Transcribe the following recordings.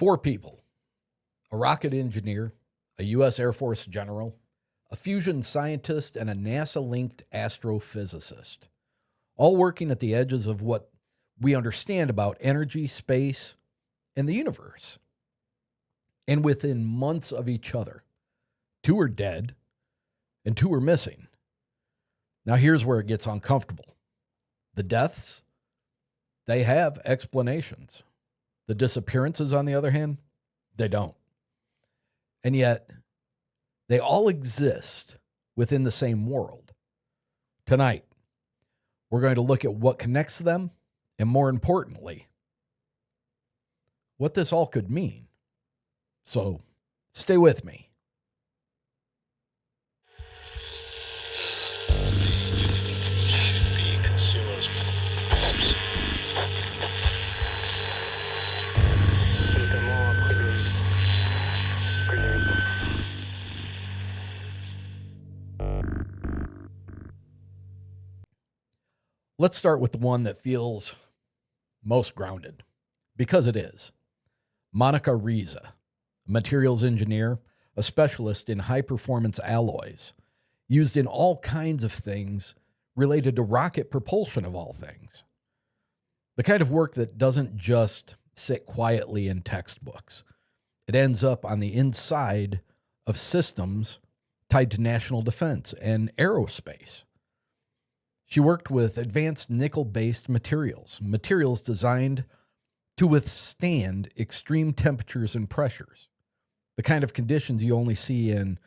Four people: a rocket engineer, a U.S. Air Force general, a fusion scientist, and a NASA-linked astrophysicist, all working at the edges of what we understand about energy, space, and the universe. And within months of each other, two are dead and two are missing. Now here's where it gets uncomfortable. The deaths, they have explanations. The disappearances, on the other hand, they don't. And yet, they all exist within the same world. Tonight, we're going to look at what connects them, and more importantly, what this all could mean. So, stay with me. Let's start with the one that feels most grounded, because it is. Monica Reza, a materials engineer, a specialist in high-performance alloys, used in all kinds of things related to rocket propulsion of all things. The kind of work that doesn't just sit quietly in textbooks. It ends up on the inside of systems tied to national defense and aerospace. She worked with advanced nickel-based materials designed to withstand extreme temperatures and pressures, the kind of conditions you only see in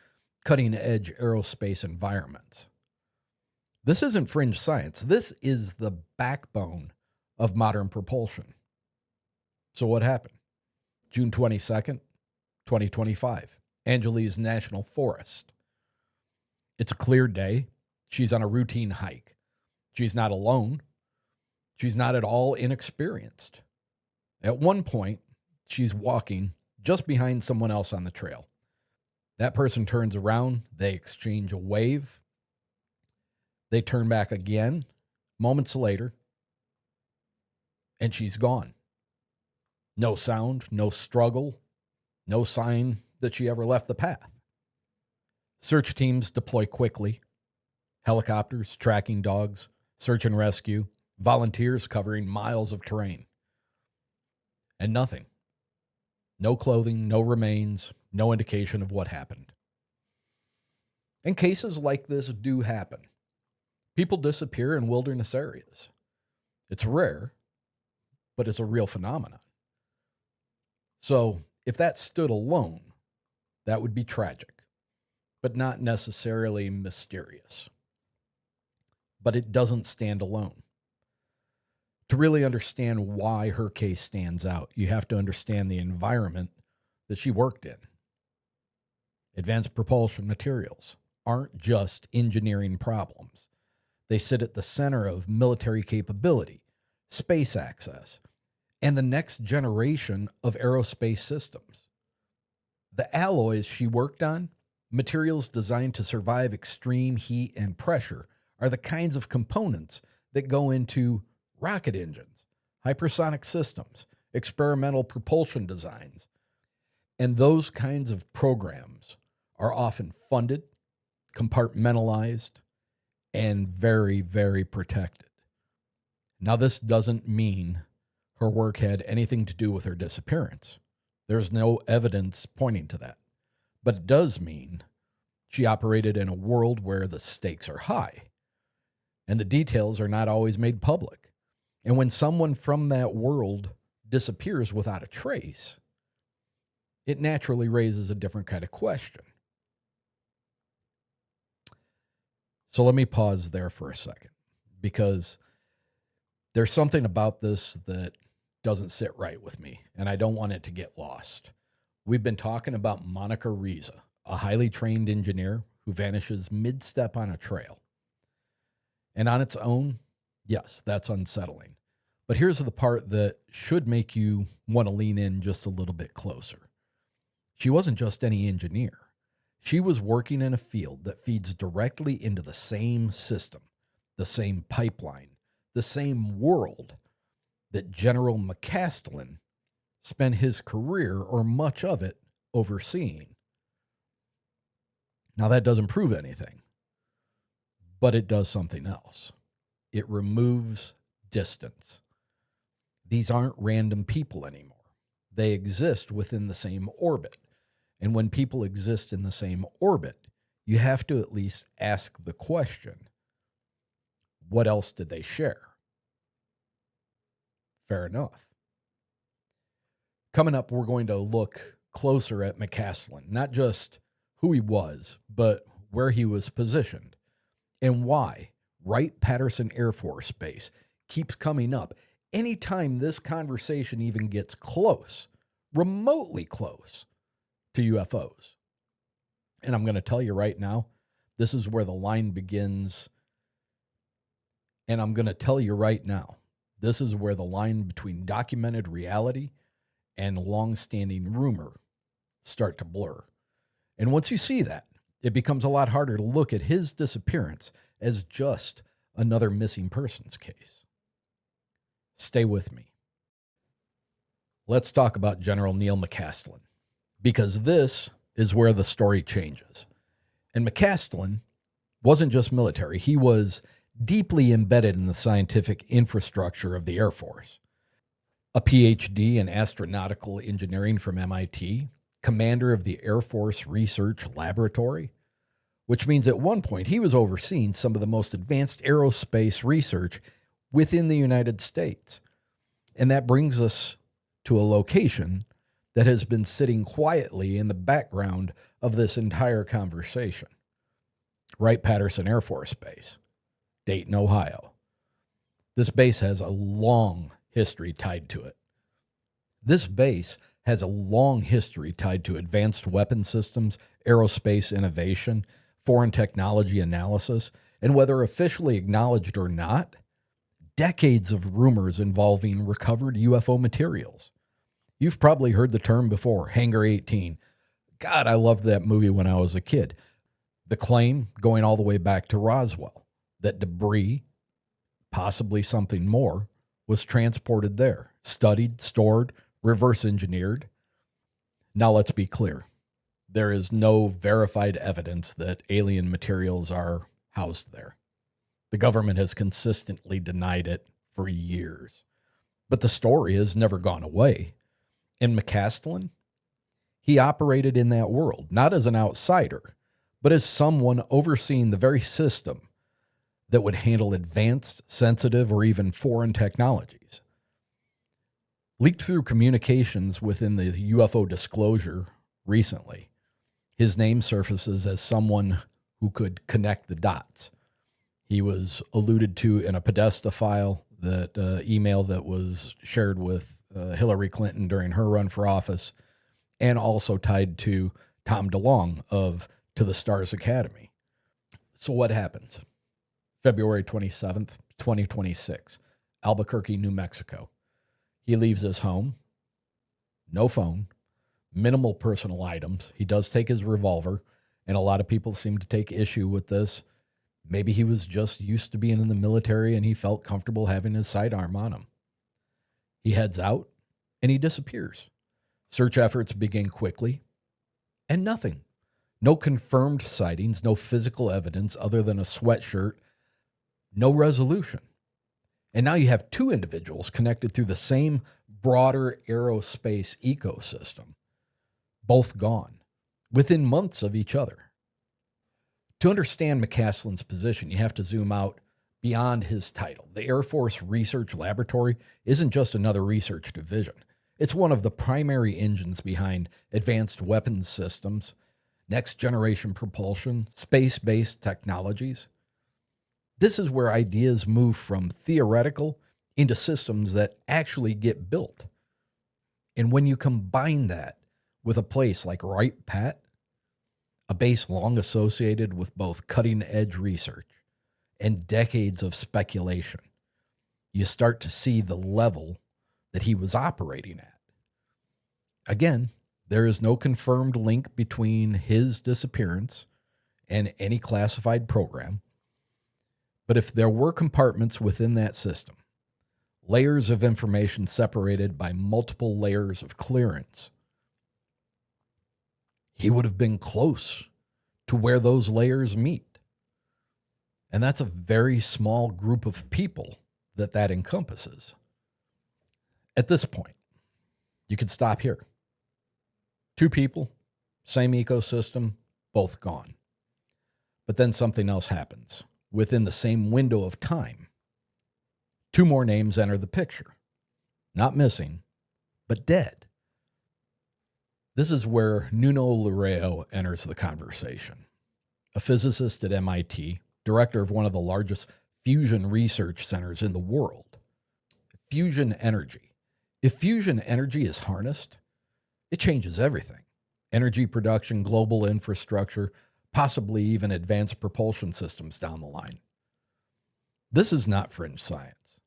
cutting-edge aerospace environments. This isn't fringe science. This is the backbone of modern propulsion. So what happened? June 22nd, 2025, Angeles National Forest. It's a clear day. She's on a routine hike. She's not alone. She's not at all inexperienced. At one point, she's walking just behind someone else on the trail. That person turns around. They exchange a wave. They turn back again moments later, and she's gone. No sound, no struggle, no sign that she ever left the path. Search teams deploy quickly. Helicopters, tracking dogs, search and rescue, volunteers covering miles of terrain. And nothing. No clothing, no remains, no indication of what happened. And cases like this do happen. People disappear in wilderness areas. It's rare, but it's a real phenomenon. So if that stood alone, that would be tragic, but not necessarily mysterious. But it doesn't stand alone. To really understand why her case stands out, you have to understand the environment that she worked in. Advanced propulsion materials aren't just engineering problems. They sit at the center of military capability, space access, and the next generation of aerospace systems. The alloys she worked on, materials designed to survive extreme heat and pressure, are the kinds of components that go into rocket engines, hypersonic systems, experimental propulsion designs. And those kinds of programs are often funded, compartmentalized, and very, very protected. Now, this doesn't mean her work had anything to do with her disappearance. There's no evidence pointing to that. But it does mean she operated in a world where the stakes are high and the details are not always made public. And when someone from that world disappears without a trace, it naturally raises a different kind of question. So let me pause there for a second, because there's something about this that doesn't sit right with me, and I don't want it to get lost. We've been talking about Monica Reza, a highly trained engineer who vanishes mid-step on a trail. And on its own, yes, that's unsettling. But here's the part that should make you want to lean in just a little bit closer. She wasn't just any engineer. She was working in a field that feeds directly into the same system, the same pipeline, the same world that General McCasland spent his career, or much of it, overseeing. Now, that doesn't prove anything, but it does something else. It removes distance. These aren't random people anymore. They exist within the same orbit. And when people exist in the same orbit, you have to at least ask the question, what else did they share? Fair enough. Coming up, we're going to look closer at McCasland, not just who he was, but where he was positioned and why Wright Patterson Air Force Base keeps coming up anytime this conversation even gets close, remotely close, to UFOs. And I'm going to tell you right now, this is where the line begins. And I'm going to tell you right now, this is where the line between documented reality and long-standing rumor start to blur. And once you see that, it becomes a lot harder to look at his disappearance as just another missing persons case. Stay with me. Let's talk about General Neil McCasland, because this is where the story changes. And McCasland wasn't just military. He was deeply embedded in the scientific infrastructure of the Air Force. A PhD in astronautical engineering from MIT, commander of the Air Force Research Laboratory, which means at one point he was overseeing some of the most advanced aerospace research within the United States. And that brings us to a location that has been sitting quietly in the background of this entire conversation. Wright-Patterson Air Force Base, Dayton, Ohio. This base has a long history tied to it. This base has a long history tied to advanced weapon systems, aerospace innovation, foreign technology analysis, and whether officially acknowledged or not, decades of rumors involving recovered UFO materials. You've probably heard the term before, Hangar 18. God, I loved that movie when I was a kid. The claim, going all the way back to Roswell, that debris, possibly something more, was transported there, studied, stored, reverse engineered. Now let's be clear. There is no verified evidence that alien materials are housed there. The government has consistently denied it for years. But the story has never gone away. And McCasland, he operated in that world, not as an outsider, but as someone overseeing the very system that would handle advanced, sensitive, or even foreign technologies. Leaked through communications within the UFO disclosure recently, his name surfaces as someone who could connect the dots. He was alluded to in a Podesta file, that email that was shared with Hillary Clinton during her run for office, and also tied to Tom DeLonge of To the Stars Academy. So what happens? February 27th, 2026, Albuquerque, New Mexico. He leaves his home, no phone, minimal personal items. He does take his revolver, and a lot of people seem to take issue with this. Maybe he was just used to being in the military and he felt comfortable having his sidearm on him. He heads out and he disappears. Search efforts begin quickly, and nothing. No confirmed sightings, no physical evidence other than a sweatshirt, no resolution. And now you have two individuals connected through the same broader aerospace ecosystem, both gone, within months of each other. To understand McCasland's position, you have to zoom out beyond his title. The Air Force Research Laboratory isn't just another research division. It's one of the primary engines behind advanced weapons systems, next-generation propulsion, space-based technologies. This is where ideas move from theoretical into systems that actually get built. And when you combine that with a place like Wright-Pat, a base long associated with both cutting-edge research and decades of speculation, you start to see the level that he was operating at. Again, there is no confirmed link between his disappearance and any classified program, but if there were compartments within that system, layers of information separated by multiple layers of clearance. He would have been close to where those layers meet. And that's a very small group of people that encompasses. At this point, you could stop here. 2 people, same ecosystem, both gone. But then something else happens. Within the same window of time, 2 more names enter the picture. Not missing, but dead. This is where Nuno Loureiro enters the conversation. A physicist at MIT, director of one of the largest fusion research centers in the world. Fusion energy. If fusion energy is harnessed, it changes everything. Energy production, global infrastructure, possibly even advanced propulsion systems down the line. This is not fringe science.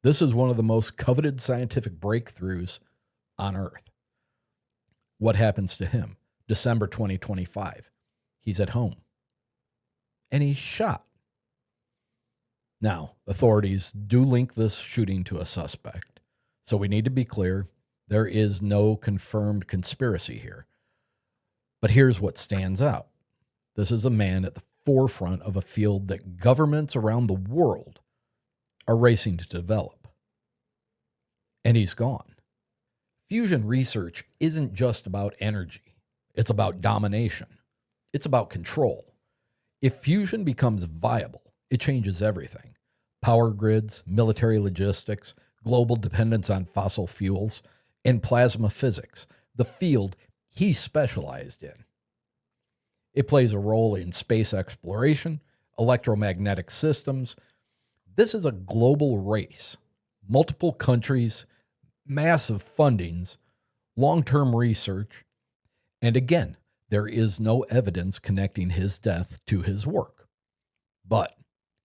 This is one of the most coveted scientific breakthroughs on Earth. What happens to him? December 2025. He's at home. And he's shot. Now, authorities do link this shooting to a suspect. So we need to be clear, there is no confirmed conspiracy here. But here's what stands out. This is a man at the forefront of a field that governments around the world are racing to develop. And he's gone. Fusion research isn't just about energy. It's about domination. It's about control. If fusion becomes viable, it changes everything. Power grids, military logistics, global dependence on fossil fuels, and plasma physics, the field he specialized in. It plays a role in space exploration, electromagnetic systems. This is a global race. Multiple countries, massive fundings, long-term research, and again, there is no evidence connecting his death to his work. But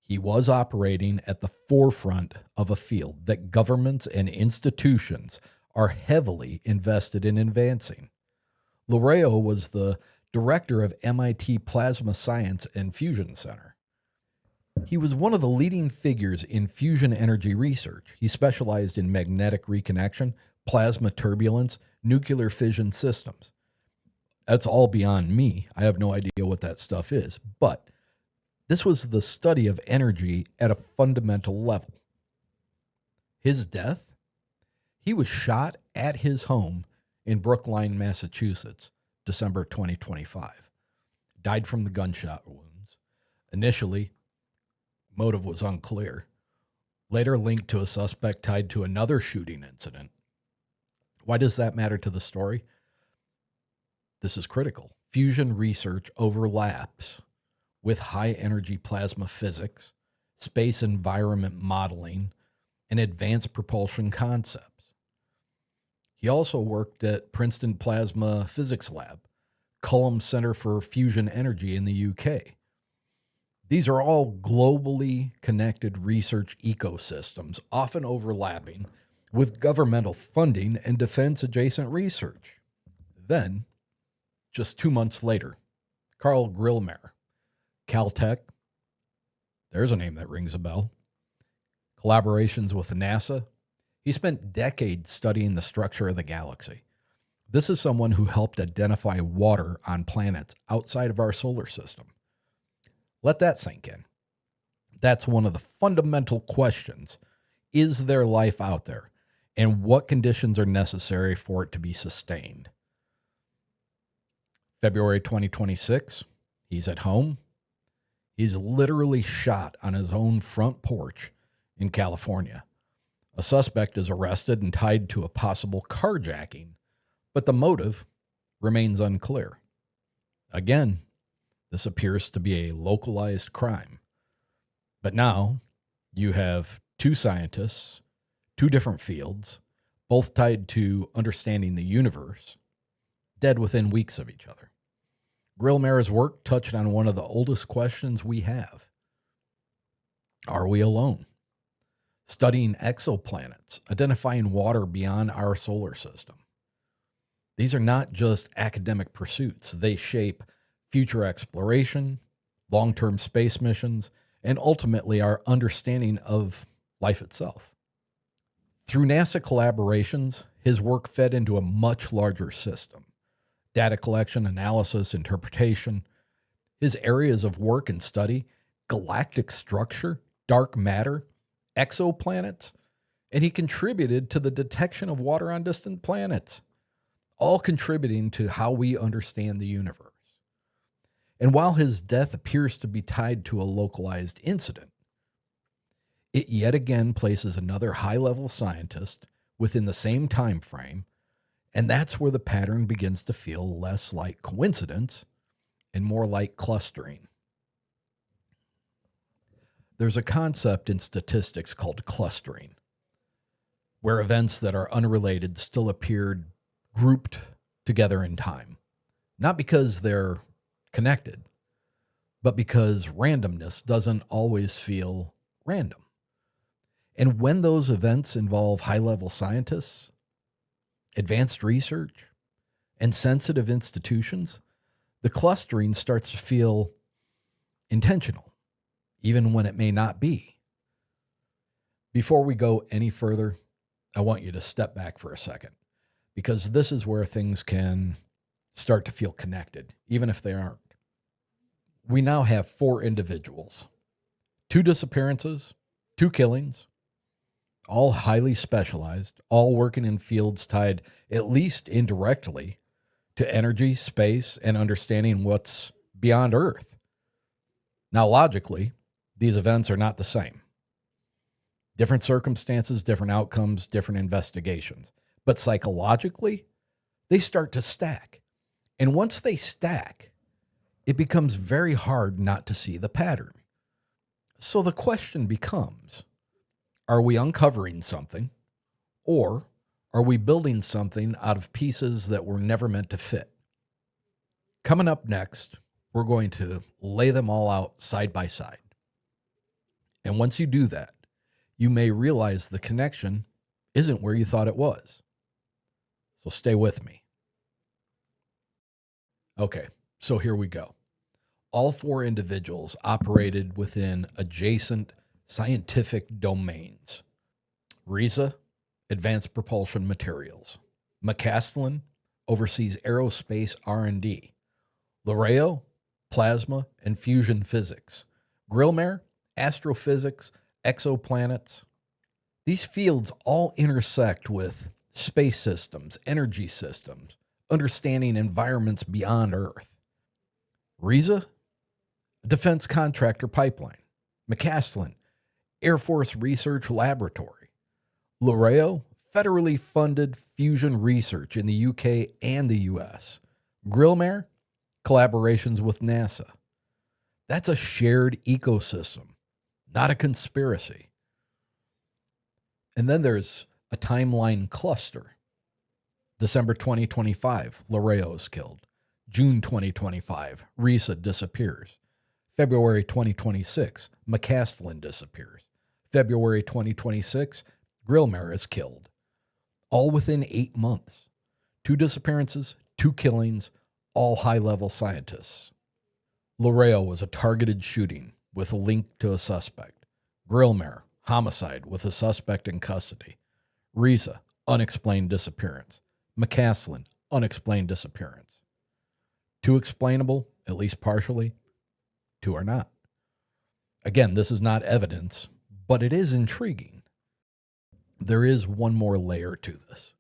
he was operating at the forefront of a field that governments and institutions are heavily invested in advancing. Loureiro was the director of MIT Plasma Science and Fusion Center. He was one of the leading figures in fusion energy research. He specialized in magnetic reconnection, plasma turbulence, nuclear fission systems. That's all beyond me. I have no idea what that stuff is. But this was the study of energy at a fundamental level. His death? He was shot at his home in Brookline, Massachusetts, December 2025. Died from the gunshot wounds. Initially, motive was unclear. Later linked to a suspect tied to another shooting incident. Why does that matter to the story? This is critical. Fusion research overlaps with high-energy plasma physics, space environment modeling, and advanced propulsion concepts. He also worked at Princeton Plasma Physics Lab, Culham Center for Fusion Energy in the UK. These are all globally connected research ecosystems, often overlapping with governmental funding and defense-adjacent research. Then, just 2 months later, Carl Grillmair, Caltech, there's a name that rings a bell. Collaborations with NASA. He spent decades studying the structure of the galaxy. This is someone who helped identify water on planets outside of our solar system. Let that sink in. That's one of the fundamental questions. Is there life out there? And what conditions are necessary for it to be sustained? February 2026, he's at home. He's literally shot on his own front porch in California. A suspect is arrested and tied to a possible carjacking, but the motive remains unclear. Again, this appears to be a localized crime. But now you have 2 scientists, 2 different fields, both tied to understanding the universe, dead within weeks of each other. Grillmair's work touched on one of the oldest questions we have. Are we alone? Studying exoplanets, identifying water beyond our solar system. These are not just academic pursuits. They shape future exploration, long-term space missions, and ultimately our understanding of life itself. Through NASA collaborations, his work fed into a much larger system. Data collection, analysis, interpretation. His areas of work and study: galactic structure, dark matter, exoplanets, and he contributed to the detection of water on distant planets, all contributing to how we understand the universe. And while his death appears to be tied to a localized incident, it yet again places another high-level scientist within the same time frame, and that's where the pattern begins to feel less like coincidence and more like clustering. There's a concept in statistics called clustering, where events that are unrelated still appeared grouped together in time, not because they're connected, but because randomness doesn't always feel random. And when those events involve high-level scientists, advanced research, and sensitive institutions, the clustering starts to feel intentional, even when it may not be. Before we go any further, I want you to step back for a second, because this is where things can start to feel connected, even if they aren't. We now have 4 individuals, 2 disappearances, 2 killings, all highly specialized, all working in fields tied, at least indirectly, to energy, space, and understanding what's beyond Earth. Now, logically, these events are not the same. Different circumstances, different outcomes, different investigations. But psychologically, they start to stack. And once they stack, it becomes very hard not to see the pattern. So the question becomes, are we uncovering something, or are we building something out of pieces that were never meant to fit? Coming up next, we're going to lay them all out side by side. And once you do that, you may realize the connection isn't where you thought it was. So stay with me. Okay, so here we go. All 4 individuals operated within adjacent scientific domains. Reza, advanced propulsion materials. McCasland oversees aerospace R&D. Loureiro, plasma and fusion physics. Grillmair, astrophysics, exoplanets. These fields all intersect with space systems, energy systems, understanding environments beyond Earth. Reza, defense contractor pipeline. McCasland, Air Force Research Laboratory. Loureiro, federally funded fusion research in the UK and the US. Grillmair, collaborations with NASA. That's a shared ecosystem, not a conspiracy. And then there's a timeline cluster. December 2025, Loureiro is killed. June 2025, Reza disappears. February 2026, McCasland disappears. February 2026, Grillmair is killed. All within 8 months. 2 disappearances, 2 killings, all high-level scientists. Loureiro was a targeted shooting with a link to a suspect. Grillmair, homicide with a suspect in custody. Reza, unexplained disappearance. McCasland, unexplained disappearance. 2 explainable, at least partially. 2 are not. Again, this is not evidence, but it is intriguing. There is one more layer to this.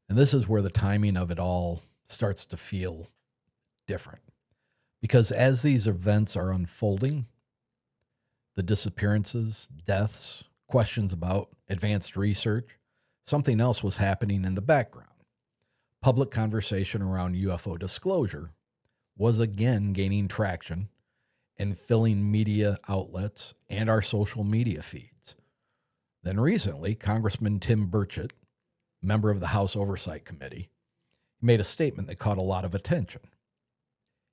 And this is where the timing of it all starts to feel different. Because as these events are unfolding, the disappearances, deaths, questions about advanced research, something else was happening in the background. Public conversation around UFO disclosure was again gaining traction and filling media outlets and our social media feeds. Then recently, Congressman Tim Burchett, member of the House Oversight Committee, made a statement that caught a lot of attention.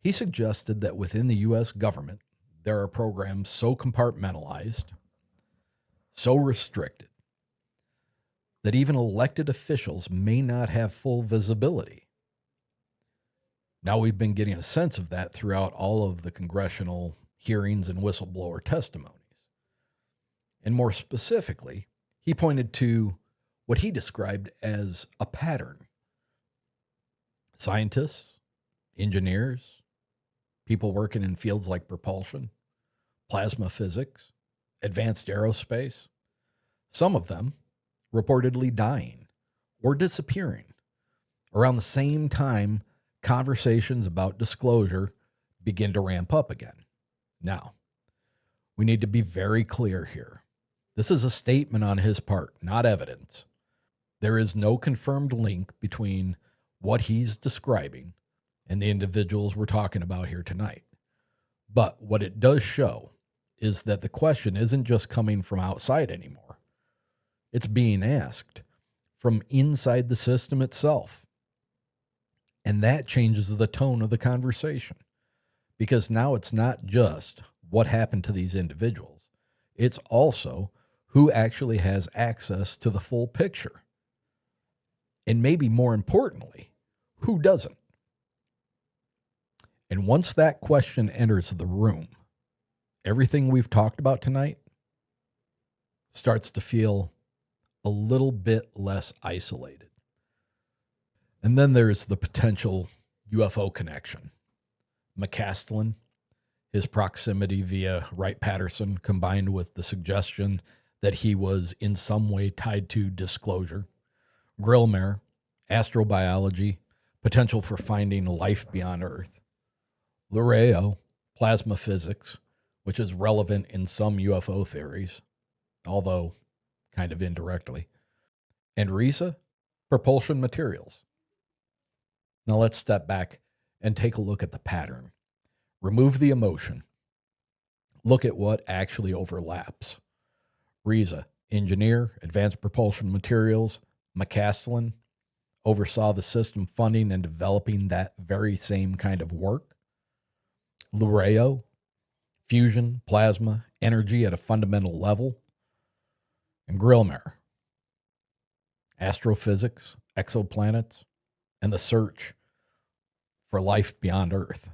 He suggested that within the U.S. government, there are programs so compartmentalized, so restricted, that even elected officials may not have full visibility. Now, we've been getting a sense of that throughout all of the congressional hearings and whistleblower testimonies. And more specifically, he pointed to what he described as a pattern. Scientists, engineers, people working in fields like propulsion, plasma physics, advanced aerospace, some of them reportedly dying or disappearing around the same time conversations about disclosure begin to ramp up again. Now, we need to be very clear here. This is a statement on his part, not evidence. There is no confirmed link between what he's describing and the individuals we're talking about here tonight. But what it does show is that the question isn't just coming from outside anymore. It's being asked from inside the system itself. And that changes the tone of the conversation, because now it's not just what happened to these individuals. It's also who actually has access to the full picture. And maybe more importantly, who doesn't? And once that question enters the room, everything we've talked about tonight starts to feel a little bit less isolated. And then there's the potential UFO connection. McCasland, his proximity via Wright Patterson, combined with the suggestion that he was in some way tied to disclosure. Grillmair, astrobiology, potential for finding life beyond Earth. Loureiro, plasma physics, which is relevant in some UFO theories, although kind of indirectly. And Reza, propulsion materials. Now let's step back and take a look at the pattern. Remove the emotion. Look at what actually overlaps. Reza, engineer, advanced propulsion materials. McCasland oversaw the system funding and developing that very same kind of work. Loureiro, fusion, plasma, energy at a fundamental level. And Grillmair, astrophysics, exoplanets, and the search for life beyond Earth.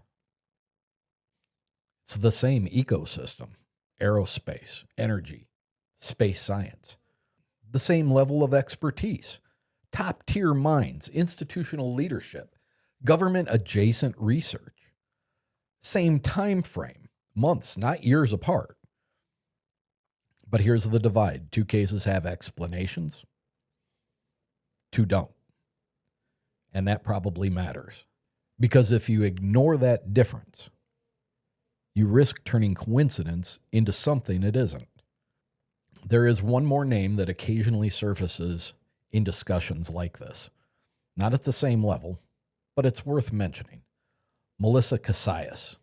It's the same ecosystem, aerospace, energy, space science, the same level of expertise, top-tier minds, institutional leadership, government-adjacent research, same time frame, months, not years apart. But here's the divide. 2 cases have explanations, 2 don't. And that probably matters. Because if you ignore that difference, you risk turning coincidence into something it isn't. There is one more name that occasionally surfaces in discussions like this. Not at the same level, but it's worth mentioning. Melissa Casillas,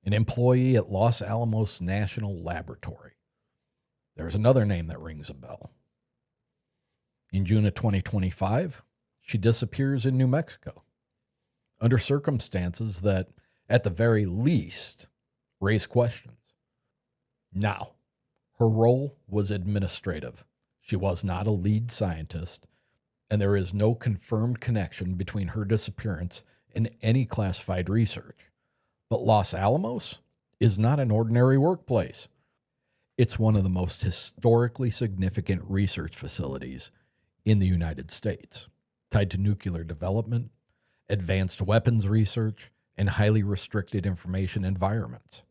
an employee at Los Alamos National Laboratory. There's another name that rings a bell. In June of 2025, she disappears in New Mexico under circumstances that, at the very least, raise questions. Now, her role was administrative. She was not a lead scientist, and there is no confirmed connection between her disappearance and any classified research. But Los Alamos is not an ordinary workplace. It's one of the most historically significant research facilities in the United States, tied to nuclear development, advanced weapons research, and highly restricted information environments.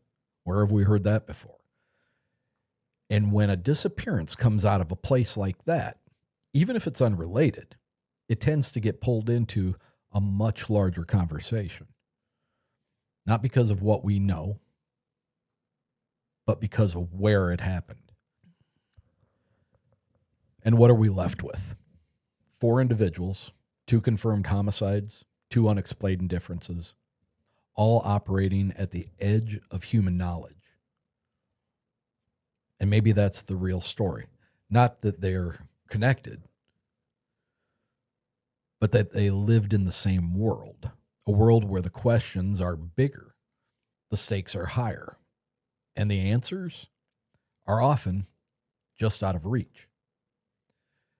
Where have we heard that before? And when a disappearance comes out of a place like that, even if it's unrelated, it tends to get pulled into a much larger conversation. Not because of what we know, but because of where it happened. And what are we left with? 4 individuals, 2 confirmed homicides, 2 unexplained differences, all operating at the edge of human knowledge. And maybe that's the real story. Not that they're connected, but that they lived in the same world, a world where the questions are bigger, the stakes are higher, and the answers are often just out of reach.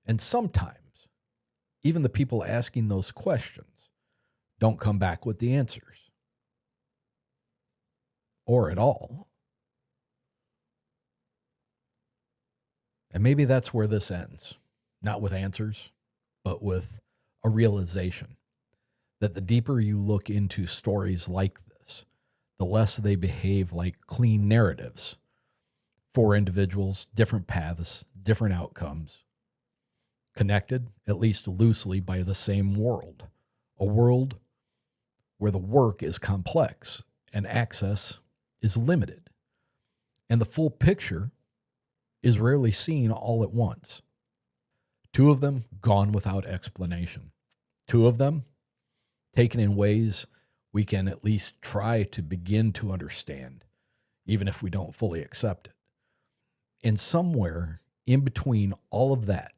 And sometimes, even the people asking those questions don't come back with the answers. Or at all. And maybe that's where this ends. not with answers, but with a realization that the deeper you look into stories like this, the less they behave like clean narratives for individuals, different paths, different outcomes, connected, at least loosely, by the same world, a world where the work is complex and access is limited, and the full picture is rarely seen all at once. Two of them gone without explanation. Two of them taken in ways we can at least try to begin to understand, even if we don't fully accept it. And somewhere in between all of that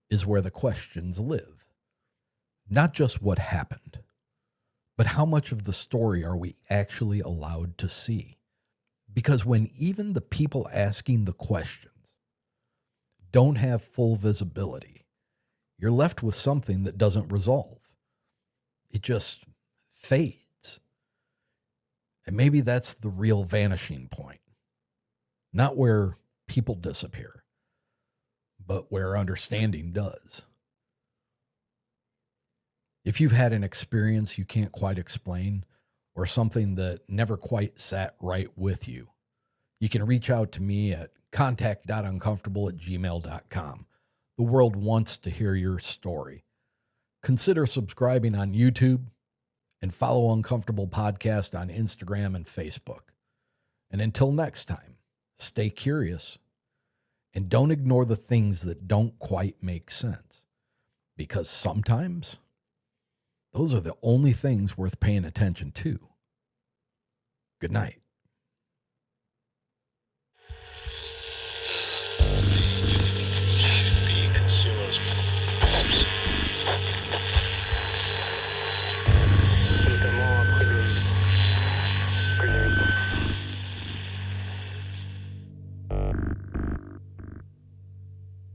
is where the questions live. Not just what happened, but how much of the story are we actually allowed to see? Because when even the people asking the questions don't have full visibility, you're left with something that doesn't resolve. It just fades. And maybe that's the real vanishing point. Not where people disappear, but where understanding does. If you've had an experience you can't quite explain, or something that never quite sat right with you, you can reach out to me at contact.uncomfortable@gmail.com. The world wants to hear your story. Consider subscribing on YouTube and follow Uncomfortable Podcast on Instagram and Facebook. And until next time, stay curious and don't ignore the things that don't quite make sense, because sometimes those are the only things worth paying attention to. Good night.